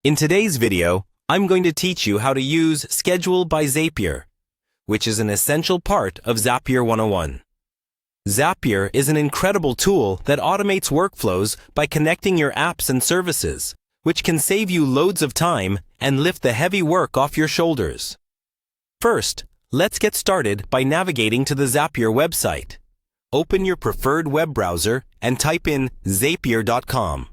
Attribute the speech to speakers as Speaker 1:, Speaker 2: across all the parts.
Speaker 1: In today's video, I'm going to teach you how to use Schedule by Zapier, which is an essential part of Zapier 101. Zapier is an incredible tool that automates workflows by connecting your apps and services, which can save you loads of time and lift the heavy work off your shoulders. First, let's get started by navigating to the Zapier website. Open your preferred web browser and type in zapier.com.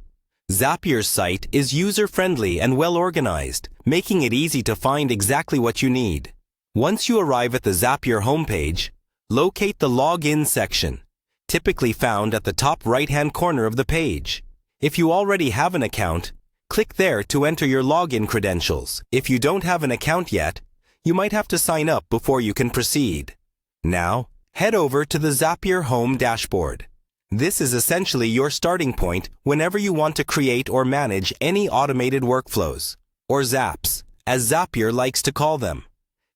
Speaker 1: Zapier's site is user-friendly and well-organized, making it easy to find exactly what you need. Once you arrive at the Zapier homepage, locate the Login section, typically found at the top right-hand corner of the page. If you already have an account, click there to enter your login credentials. If you don't have an account yet, you might have to sign up before you can proceed. Now, head over to the Zapier Home dashboard. This is essentially your starting point whenever you want to create or manage any automated workflows, or zaps, as Zapier likes to call them.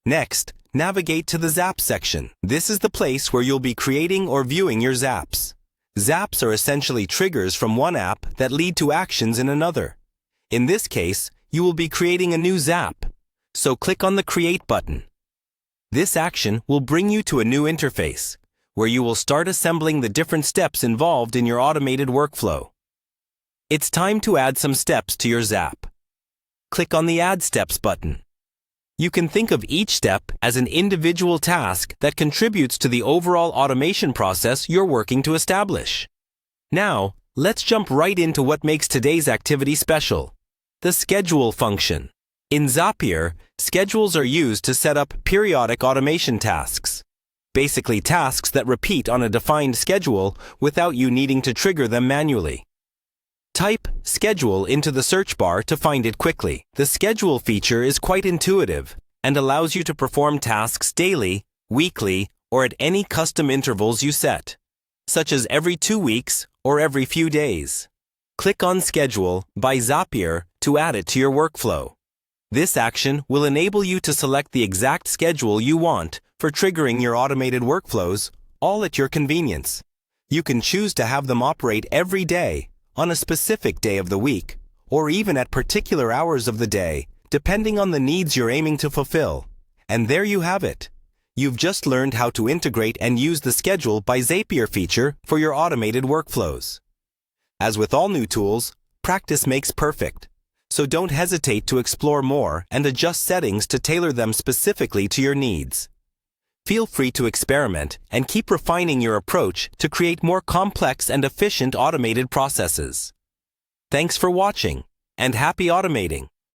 Speaker 1: Next, navigate to the Zap section. This is the place where you'll be creating or viewing your zaps. Zaps are essentially triggers from one app that lead to actions in another. In this case, you will be creating a new zap, so click on the Create button. This action will bring you to a new interface, where you will start assembling the different steps involved in your automated workflow. It's time to add some steps to your zap. Click on the Add Steps button. You can think of each step as an individual task that contributes to the overall automation process you're working to establish. Now, let's jump right into what makes today's activity special: the Schedule function. In Zapier, schedules are used to set up periodic automation tasks. Basically tasks that repeat on a defined schedule without you needing to trigger them manually. Type Schedule into the search bar to find it quickly. The Schedule feature is quite intuitive and allows you to perform tasks daily, weekly, or at any custom intervals you set, such as every 2 weeks or every few days. Click on Schedule by Zapier to add it to your workflow. This action will enable you to select the exact schedule you want for triggering your automated workflows, all at your convenience. You can choose to have them operate every day, on a specific day of the week, or even at particular hours of the day, depending on the needs you're aiming to fulfill. And there you have it. You've just learned how to integrate and use the Schedule by Zapier feature for your automated workflows. As with all new tools, practice makes perfect. So don't hesitate to explore more and adjust settings to tailor them specifically to your needs. Feel free to experiment and keep refining your approach to create more complex and efficient automated processes. Thanks for watching, and happy automating!